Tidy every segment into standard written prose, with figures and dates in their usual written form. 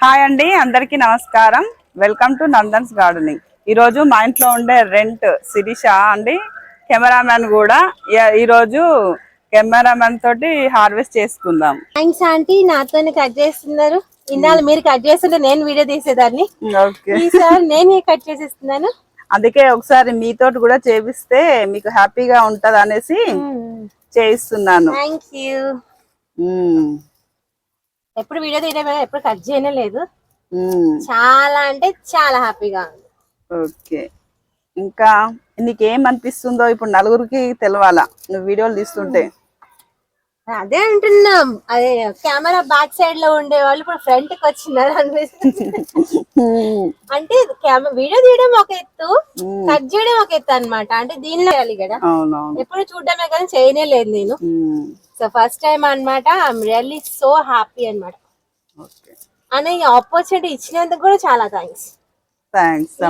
Hi అండి, అందరికీ నమస్కారం. Welcome to Nandan's gardening. ఈరోజు మా ఇంట్లో ఉండే రెంట్ శిరీష అండి, కెమెరామ్యాన్ కూడా. ఈరోజు కెమెరామ్యాన్ తోటి హార్వెస్ట్ చేసుకుందాం. థ్యాంక్స్ ఆంటీ, నాతోనే కట్ చేస్తున్నారు. ఇన్నాళ్ళు మీరు కట్ చేస్తుంటే నేను వీడియో తీసేదాన్ని. ఈసారి నేనే కట్ చేసేస్తున్నాను. అందుకే ఒకసారి మీతోటి కూడా చేపిస్తే మీకు హ్యాపీగా ఉంటది అనేసి చేయిస్తున్నాను. Thank you. ఎప్పుడు వీడియో తీయడం ఎప్పుడు కట్ చేయనే లేదు. చాలా అంటే చాలా హ్యాపీగా ఉంది. ఓకే, ఇంకా నీకేం అనిపిస్తుందో ఇప్పుడు నలుగురికి తెలవాలా నువ్వు వీడియోలు తీస్తుంటే. అదే అంటున్నాం, అదే కెమెరా బ్యాక్ సైడ్ లో ఉండే వాళ్ళు ఇప్పుడు ఫ్రంట్ కి వచ్చినారు అనిపిస్తుంది. అంటే వీడియో తీయడం ఒక ఎత్తు, కట్ చేయడం ఒక ఎత్తు అనమాట. అంటే దీనిలో వేయాలి కదా, ఎప్పుడు చూడడమే కానీ చేయనే లేదు నేను. సో ఫస్ట్ టైం అనమాట. ఐఎమ్ రియల్లీ సో హ్యాపీ అనమాట. అనే ఆపర్చునిటీ ఇచ్చినందుకు కూడా చాలా థ్యాంక్స్.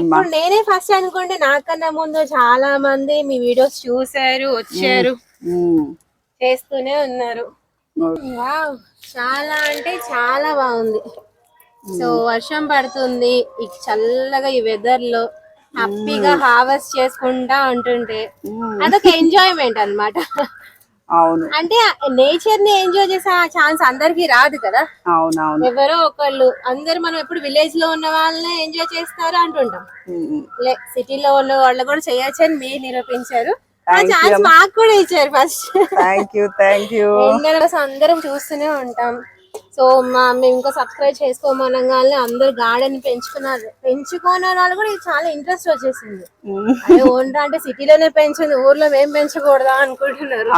ఇప్పుడు నేనే ఫస్ట్ అనుకుంటే నాకన్నా ముందు చాలా మంది మీ వీడియోస్ చూసారు, వచ్చారు, చేస్తూనే ఉన్నారు. చాలా అంటే చాలా బాగుంది. సో వర్షం పడుతుంది, చల్లగా ఈ వెదర్ లో హ్యాపీగా హార్వెస్ట్ చేసుకుంటా ఉంటుంటే అదొక ఎంజాయ్మెంట్ అన్నమాట. అవును, అంటే నేచర్ ని ఎంజాయ్ చేసే ఛాన్స్ అందరికి రాదు కదా. అవునవును, ఎవరో ఒకళ్ళు. అందరు మనం ఎప్పుడు విలేజ్ లో ఉన్న వాళ్ళనే ఎంజాయ్ చేస్తారు అంటుంటాం. సిటీలో ఉన్న వాళ్ళు కూడా చేయొచ్చు అని మీరు నిరూపించారు. ఆ ఛాన్స్ మాకు కూడా ఇచ్చారు ఫస్ట్. అందరం చూస్తూనే ఉంటాం. సో మేము ఇంకా సబ్స్క్రైబ్ చేసుకోమనగానే అందరు గార్డెన్ పెంచుకునే వాళ్ళు కూడా చాలా ఇంట్రెస్ట్ వచ్చేసింది. అదే ఓన్రా అంటే సిటీలోనే పెంచింది, ఊర్లో మేము పెంచకూడదా అనుకుంటున్నారు.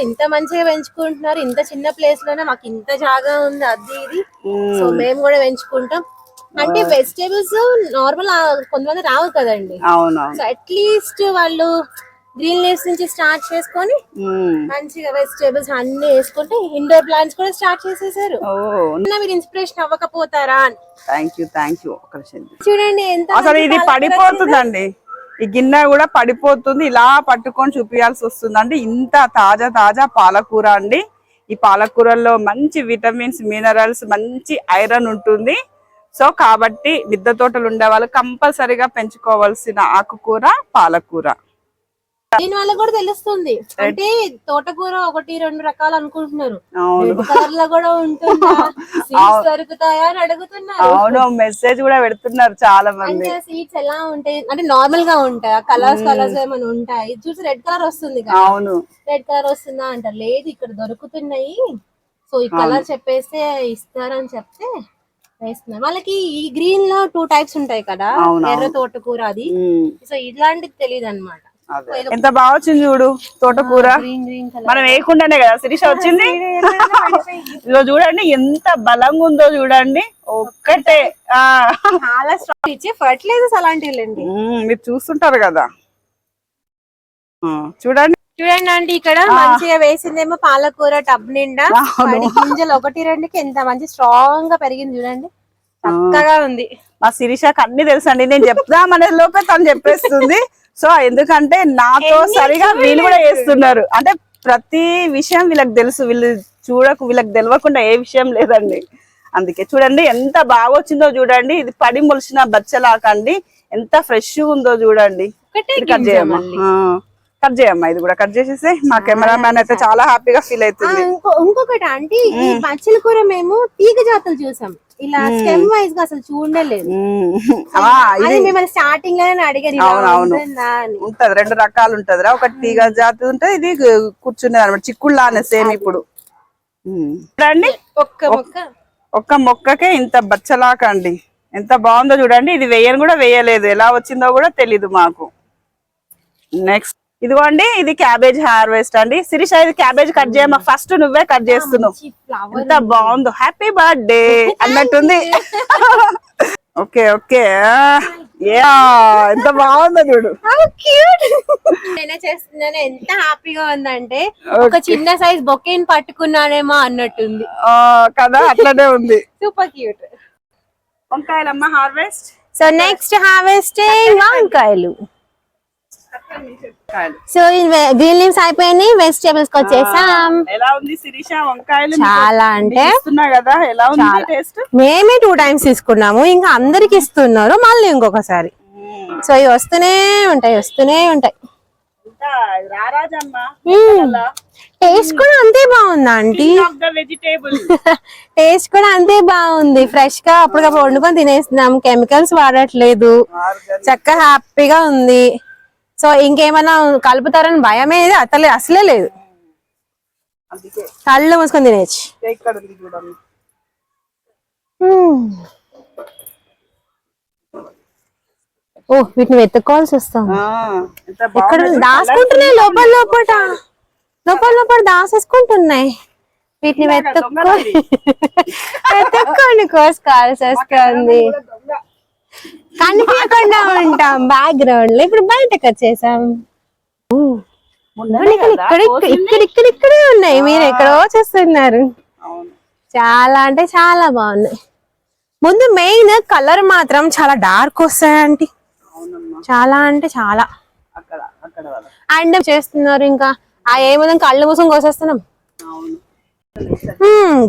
ఇంత మంచిగా పెంచుకుంటున్నారు, ఇంత చిన్న ప్లేస్ లోనే మాకు ఇంత జాగా ఉంది, అది ఇది. సో మేము కూడా పెంచుకుంటాం. అంటే వెజిటేబుల్స్ నార్మల్ కొంతమంది రావు కదండి. సో అట్లీస్ట్ వాళ్ళు గ్రీన్ లీవ్స్ నుంచి స్టార్ట్ చేసుకొని మంచిగా వెజిటేబుల్స్ అన్ని వేసుకుంటే ఇండోర్ ప్లాంట్స్ కూడా స్టార్ట్ చేసేసారు. మీరు ఇన్స్పిరేషన్ అవ్వకపోతారా అని. Thank you. చూడండి ఎంత అసలు ఇది పడిపోతుందండి, ఈ గిన్నె కూడా పడిపోతుంది. ఇలా పట్టుకొని చూపించాల్సి వస్తుందండి. ఇంత తాజా పాలకూర అండి. ఈ పాలకూరలో మంచి విటమిన్స్, మినరల్స్, మంచి ఐరన్ ఉంటుంది. సో కాబట్టి మిద్దె తోటలు ఉండే వాళ్ళు కంపల్సరీగా పెంచుకోవాల్సిన ఆకుకూర పాలకూర. దీని వల్ల కూడా తెలుస్తుంది. అంటే తోటకూర 1-2 రకాలు అనుకుంటున్నారు, కలర్ లో కూడా ఉంటుందా, సీడ్స్ దొరుకుతాయా అని అడుగుతున్నారు. అవును, మెసేజ్ కూడా పెడుతున్నారు చాలా మంది. అంటే సీడ్స్ ఎలా ఉంటాయి అంటే నార్మల్ గా ఉంటాయా, కలర్స్ ఏమైనా ఉంటాయి? చూసి రెడ్ కలర్ వస్తుంది కదా, అవును రెడ్ కలర్ వస్తుందా అంటారు. లేదు ఇక్కడ దొరుకుతున్నాయి, సో ఈ కలర్ చెప్పేస్తే ఇస్తారని చెప్తే వేస్తున్నారు. వాళ్ళకి ఈ గ్రీన్ లో 2 టైప్స్ ఉంటాయి కదా, ఎర్ర తోటకూర అది. సో ఇలాంటిది తెలియదు అనమాట. ఎంత బాగా వచ్చింది చూడు తోటకూర. మనం వేయకుండానే కదా శిరీష వచ్చింది. ఇదిగో చూడండి ఎంత బలంగా ఉందో చూడండి. ఒక్కటే చాలా స్ట్రాంగ్ ఇచ్చే ఫర్టిలైజర్స్ అలాంటివి మీరు చూస్తుంటారు కదా. చూడండి అంటే ఇక్కడ మంచిగా వేసిందేమో పాలకూర టబ్ నిండా. గింజలు 1-2కి ఎంత మంచి స్ట్రాంగ్ గా పెరిగింది చూడండి, చక్కగా ఉంది. మా శిరీషకి అన్ని తెలుసు అండి, నేను చెప్దామనే లోపే తను చెప్పేస్తుంది. సో ఎందుకంటే నాతో సరిగా వీళ్ళు కూడా చేస్తున్నారు. అంటే ప్రతి విషయం వీళ్ళకి తెలుసు, వీళ్ళకి తెలియకుండా ఏ విషయం లేదండి. అందుకే చూడండి ఎంత బాగా వచ్చిందో చూడండి. ఇది పడి మొలిచిన బచ్చలాకండి, ఎంత ఫ్రెష్ ఉందో చూడండి. కట్ చేయమ్మా, ఇది కూడా కట్ చేసేసి. మా కెమెరామ్యాన్ అయితే చాలా హ్యాపీగా ఫీల్ అవుతుంది. ఇంకొకటి అంటే ఈ బచ్చల కూర మేము తీగ జాతులు చూసాం, ఇలా స్టెమ్ వైజ్ గా అసలు చూడలేదు. మిమ్మల్ని స్టార్టింగ్ లోనే అడిగారు. ఉంటది 2 రకాలు ఉంటదిరా, ఒకటి తీగ జాతి ఉంటది, ఇది కూర్చునేది అనమాట చిక్కుళ్ళానే సేమ్. ఇప్పుడు చూడండి ఒక్క మొక్కకే ఇంత బచ్చలాక అండి, ఎంత బాగుందో చూడండి. ఇది వేయను కూడా వేయలేదు, ఎలా వచ్చిందో కూడా తెలీదు మాకు. నెక్స్ట్ ఇదిగోండి, ఇది క్యాబేజ్ హార్వెస్ట్ అండి. శిరీష ఇది క్యాబేజ్ కట్ చేయమా, ఫస్ట్ నువ్వే కట్ చేస్తున్నావు. ఎంత బాగుందో, హ్యాపీ బర్త్డే అన్నట్టుంది. ఓకే ఎంత బాగుందో చూడు. చేస్తున్నాను, ఎంత హ్యాపీగా ఉందంటే ఒక చిన్న సైజ్ బొకేని పట్టుకున్నానేమో అన్నట్టుంది కదా, అట్లనే ఉంది. Super cute. వంకాయలమ్మ హార్వెస్ట్. సో నెక్స్ట్ హార్వెస్టింగ్ వంకాయలు. కాయలు. సో గ్రీన్ లీవ్స్ అయిపోయినాయి, వెజిటేబుల్స్ కి వచ్చేసాం. ఎలా ఉంది శిరీష వంకాయలు? చాలా అంటే ఇస్తున్నా కదా, ఎలా ఉంది టేస్ట్? మేమే 2 times తీసుకున్నాము, ఇంకా అందరికి ఇస్తున్నారు మళ్ళీ ఇంకొకసారి. సో ఇవి వస్తూనే ఉంటాయి. టేస్ట్ కూడా అంతే బాగుంది ఆంటీ. టేస్ట్ కూడా అంతే బాగుంది. ఫ్రెష్ గా అప్పటికప్పుడు వండుకొని తినేస్తున్నాం, కెమికల్స్ వాడట్లేదు, చక్కగా హ్యాపీగా ఉంది. సో ఇంకేమైనా కలుపుతారని భయం అనేది అసలే లేదు. కళ్ళు మూసుకొని తినేచ్చు. ఓ వీటిని వెతుక్కోవాల్సి వస్తాం. ఇక్కడ దాచుకుంటున్నాయి లోపల దాసేసుకుంటున్నాయి. వీటిని వెతుక్కొని కోసుకోవాల్సి వస్తుంది. కనిపించకుండా ఉంటాం బ్యాక్గ్రౌండ్ లో. ఇప్పుడు బయటకు వచ్చేసాం. ఇక్కడే ఉన్నాయి, మీరు ఎక్కడో చూస్తున్నారు. చాలా అంటే చాలా బాగున్నాయి. ముందు మెయిన్ కలర్ మాత్రం చాలా డార్క్ వస్తాయండి, చాలా అంటే చాలా. అండ్ చేస్తున్నారు ఇంకా ఏమైనా కళ్ళు మూసం కోసేస్తున్నాం.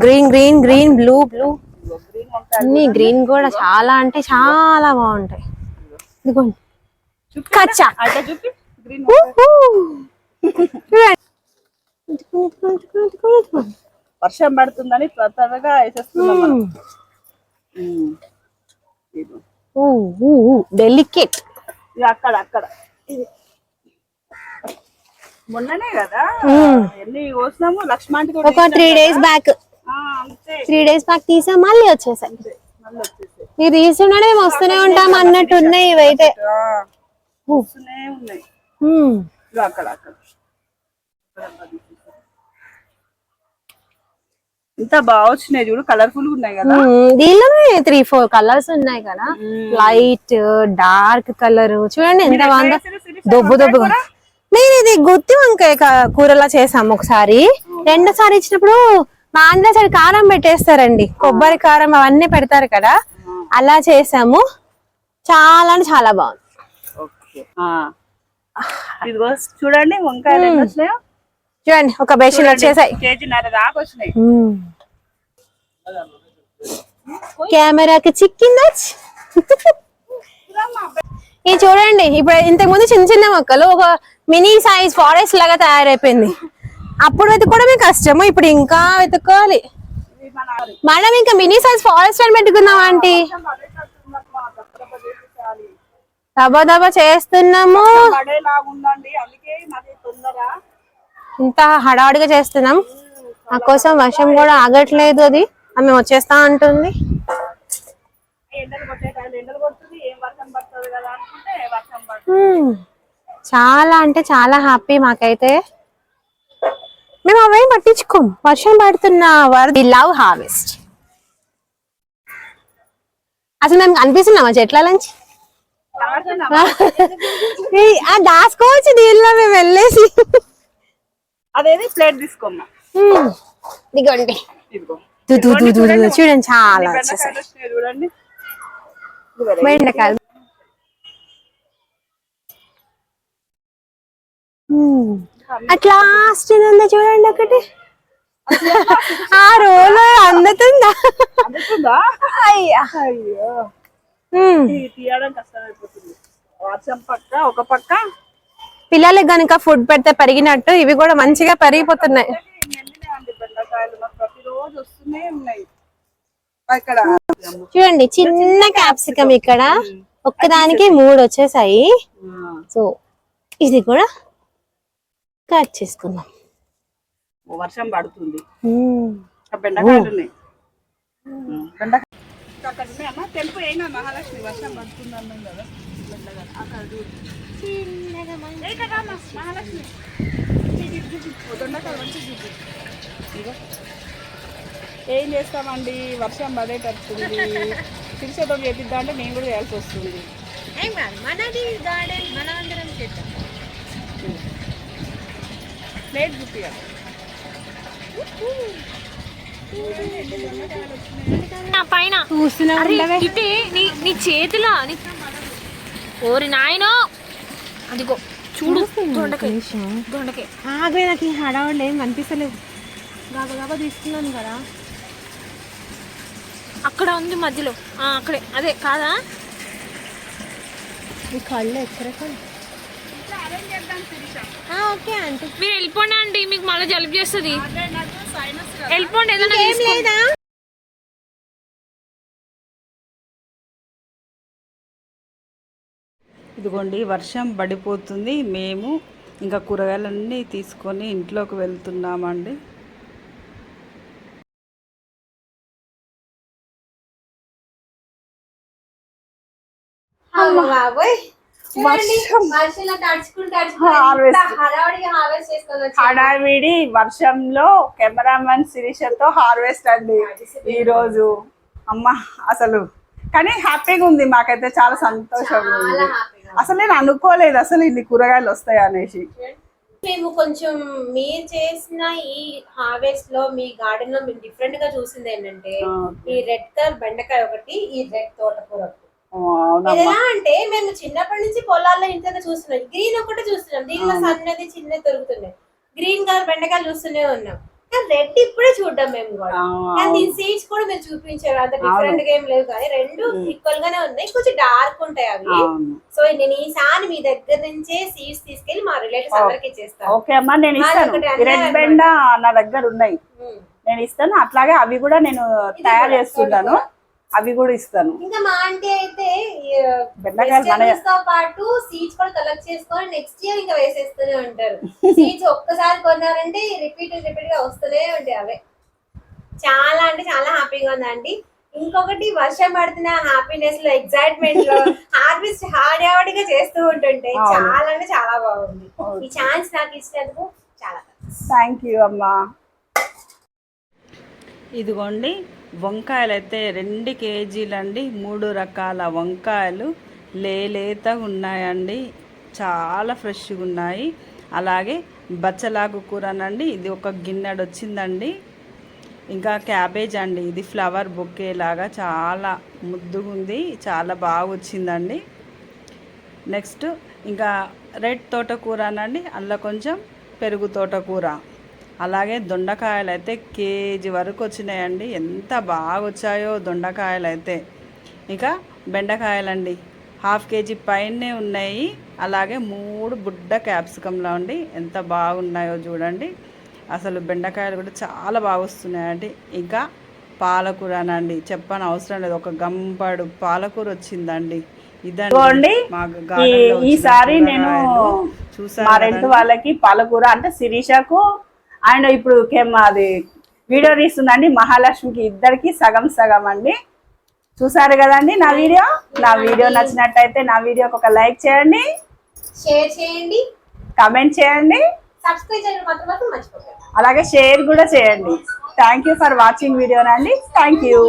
గ్రీన్ బ్లూ అన్ని గ్రీన్ కూడా చాలా అంటే చాలా బాగుంటాయి. ఇదిగోండి కచ్చా. వర్షం పడుతుందని త్వరగా వేసేస్తున్నాం. డెలికేట్. అక్కడ మొన్ననే కదా ఎన్ని కోసినాము. లక్ష్మాంటి ఒక 3 days బ్యాక్ 3 days బ్యాక్ తీసా, మళ్ళీ వచ్చేసాయి. మీరు తీసుకున్నాడే మేము వస్తూనే ఉంటాం అన్నట్టు ఉన్నాయి ఇవైతే. ఇంత బాగా వచ్చినాయి చూడు, కలర్ఫుల్ ఉన్నాయి కదా. దీనిలోనే 3-4 కలర్స్ ఉన్నాయి కదా, లైట్ డార్క్ కలర్. చూడండి ఎంత బాగుందో, దొబ్బుగా. నేను ఇది గుత్తి వంకాయ కూరలా చేసాము ఒకసారి. రెండోసారి ఇచ్చినప్పుడు మా ఆంధ్ర సైడ్ కారం పెట్టేస్తారండి, కొబ్బరి కారం అవన్నీ పెడతారు కదా, అలా చేసాము. చాలా అంటే చాలా బాగుంది. చూడండి వంకాయలు ఎన్ని వచ్చినాయో చూడండి. ఒక బేషన్ వచ్చేసాయి, కేజీన్నర దాకా వచ్చినాయి. కెమెరాకి చిక్కిందా? ఇది చూడండి. ఇప్పుడు ఇంతకు ముందు చిన్న మొక్కలు ఒక మినీ సైజ్ ఫారెస్ట్ లాగా తయారైపోయింది. అప్పుడు వెతుక్కోవడమే కష్టము, ఇప్పుడు ఇంకా వెతుక్కోవాలి. మనం ఇంకా మినీ సైజ్ ఫారెస్ట్ అని పెట్టుకున్నాం ఆంటీ. దబా చేస్తున్నాము, ఇంత హడావుడిగా చేస్తున్నాం. నా కోసం వర్షం కూడా ఆగట్లేదు, అది ఆమె వచ్చేస్తా అంటుంది. చాలా అంటే చాలా హ్యాపీ మాకైతే. మేము అవేం పట్టించుకోం, వర్షం పడుతున్న వి లవ్ హార్వెస్ట్. అసలు మేము కనిపిస్తున్నామా చెట్లలోంచి? దాచుకోవచ్చు దీనిలో మేము వెళ్ళేసి. అదేది ప్లేట్ తీసుకోమ్మా. ఇదిగోండి చూడండి, చాలా చూడండి బెండకాయలు. అట్లా లాస్ట్ ఉందా చూడండి ఒకటి. ఆ రోలో అందుతుందా? అయ్యా తీయడం కష్టమైపోతుంది. వర్షం పక్క ఒక పక్క పిల్లలకి గనుక ఫుడ్ పెడితే పెరిగినట్టు ఇవి కూడా మంచిగా పెరిగిపోతున్నాయి. ప్రతిరోజు వస్తూనే ఉన్నాయి. చూడండి చిన్న క్యాప్సికం ఇక్కడ ఒక్కదానికి 3 వచ్చేసాయి. సో ఇది కూడా కట్ చేసుకుందాం. వర్షం పడుతుంది, బెండకాయలు ఉన్నాయి. అక్కడ ఉన్నాయమ్మా, తెలుపు అయినా మహాలక్ష్మి వర్షం పడుతుంది అన్నాం కదా. అక్కడ మహాలక్ష్మి దొండకాయలు మంచి చూపి. ఏం చేస్తామండి, వర్షం పడేటట్టుంది. శిరీషతో చేపిద్దా అంటే నేను కూడా చేయాల్సి వస్తుంది. ప్లేట్ చూపియా. పైన నీ చేతిలో ఓరి నాయనో, అదిగో చూడు దొండకాయ ఆగే నాకు ఈ హడావుడు ఏం కనిపిస్తలేవు. గబగబా తీసుకున్నాను కదా, అక్కడ ఉంది మధ్యలో, అక్కడే అదే కాదా? ఈ కళ్ళు ఎక్కడ? ఓకే ఆంటీ మీరు వెళ్ళిపోండి ఆంటీ, మీకు మళ్ళీ జలుబు చేస్తుంది. వెళ్ళిపోండి. ఏదైనా ఏం లేదా? ఇదిగోండి వర్షం పడిపోతుంది, మేము ఇంకా కూరగాయలన్నీ తీసుకొని ఇంట్లోకి వెళ్తున్నామండి. హడావిడి వర్షంలో కెమెరామెన్ శిరీషతో హార్వెస్ట్ అండి ఈ రోజు. అమ్మ అసలు కానీ హ్యాపీగా ఉంది, మాకైతే చాలా సంతోషంగా ఉంది. అసలు నేను అనుకోలేదు అసలు ఇన్ని కూరగాయలు వస్తాయి అనేసి. మేము కొంచెం మీరు చేసిన ఈ హార్వెస్ట్ లో మీ గార్డెన్ లో మేము డిఫరెంట్ గా చూసింది ఏంటంటే ఈ రెడ్ కలర్ బెండకాయ ఒకటి, ఈ రెడ్ తోటకూర ఒకటి. ఎలా అంటే మేము చిన్నప్పటి నుంచి పొలాల్లో ఇంట్లో చూస్తున్నాం, గ్రీన్ ఒకటి చూస్తున్నాం, దీనిలో సన్నది చిన్నది దొరుకుతున్నాయి, గ్రీన్ కలర్ బెండకాయలు చూస్తూనే ఉన్నాం. రెడ్ ఇప్పుడే చూడ్డాం మేము కూడా. దీని సీడ్స్ కూడా మీరు చూపించారు, అంత డిఫరెంట్ గా ఏం లేవు కానీ రెండు ఈక్వల్ గానే ఉన్నాయి, కొంచెం డార్క్ ఉంటాయి అవి. సో నేను ఈసారి మీ దగ్గర నుంచే సీడ్స్ తీసుకెళ్లి మా రిలేటివ్స్ అందరికి ఇచ్చేస్తాను. ఓకే అమ్మా, నేను ఇస్తాను. రెడ్ బెండ నా దగ్గర ఉన్నాయి, నేను ఇస్తాను. అట్లాగే అవి కూడా నేను తయారు చేస్తున్నాను, అవి కూడా ఇస్తాను. ఇంకా మా ఆంటీ అయితే వెజిటబుల్స్ తో పాటు సీడ్స్ కూడా కలెక్ట్ చేసుకొని నెక్స్ట్ ఇయర్ ఇంకా వేసేస్తూనే ఉంటారు. సీడ్స్ ఒక్కసారి కొన్నారంటే రిపీట్ గా వస్తూనే ఉంటాయి. అవే చాలా అంటే చాలా హ్యాపీగా ఉందండి. ఇంకొకటి వర్షం పడుతున్న హ్యాపీనెస్ లో, ఎక్సైట్మెంట్ లో హార్వెస్ట్ హార్డ్గా చేస్తూ ఉంటుంటే చాలా అంటే చాలా బాగుంది. ఈ ఛాన్స్ నాకు ఇచ్చినందుకు చాలా థ్యాంక్ యూ అమ్మా. ఇదిగోండి వంకాయలు అయితే 2 కేజీలండి, 3 రకాల వంకాయలు లేత ఉన్నాయండి, చాలా ఫ్రెష్గా ఉన్నాయి. అలాగే బచ్చలాకు కూరనండి, ఇది ఒక గిన్నెడు వచ్చిందండి. ఇంకా క్యాబేజ్ అండి, ఇది ఫ్లవర్ బొకే లాగా చాలా ముద్దుగా ఉంది, చాలా బాగా వచ్చిందండి. నెక్స్ట్ ఇంకా రెడ్ తోటకూరనండి, అందులో కొంచెం పెరుగు తోటకూర. అలాగే దొండకాయలు అయితే కేజీ వరకు వచ్చినాయండి, ఎంత బాగా వచ్చాయో దొండకాయలు అయితే. ఇంకా బెండకాయలండి 1/2 కేజీ పైనే ఉన్నాయి. అలాగే 3 బుడ్డ క్యాప్సికంలో అండి, ఎంత బాగున్నాయో చూడండి. అసలు బెండకాయలు కూడా చాలా బాగా వస్తున్నాయండి. ఇంకా పాలకూరనండి, చెప్పని అవసరం లేదు, ఒక గంపడు పాలకూర వచ్చిందండి. ఇదండి ఈసారి నేను చూసాను మా రెంట్ వాళ్ళకి పాలకూర అంటే శిరీషకు అండ్ ఇప్పుడు అది వీడియో తీస్తుందండి మహాలక్ష్మికి, ఇద్దరికి సగం సగం అండి. చూసారు కదండి నా వీడియో నచ్చినట్టయితే నా వీడియోకి ఒక లైక్ చేయండి, షేర్ చేయండి, కామెంట్ చేయండి, సబ్స్క్రైబ్ చేయడం మాత్రం మర్చిపోకండి, అలాగే షేర్ కూడా చేయండి. థ్యాంక్ యూ ఫర్ వాచింగ్ వీడియోనండి. Thank you.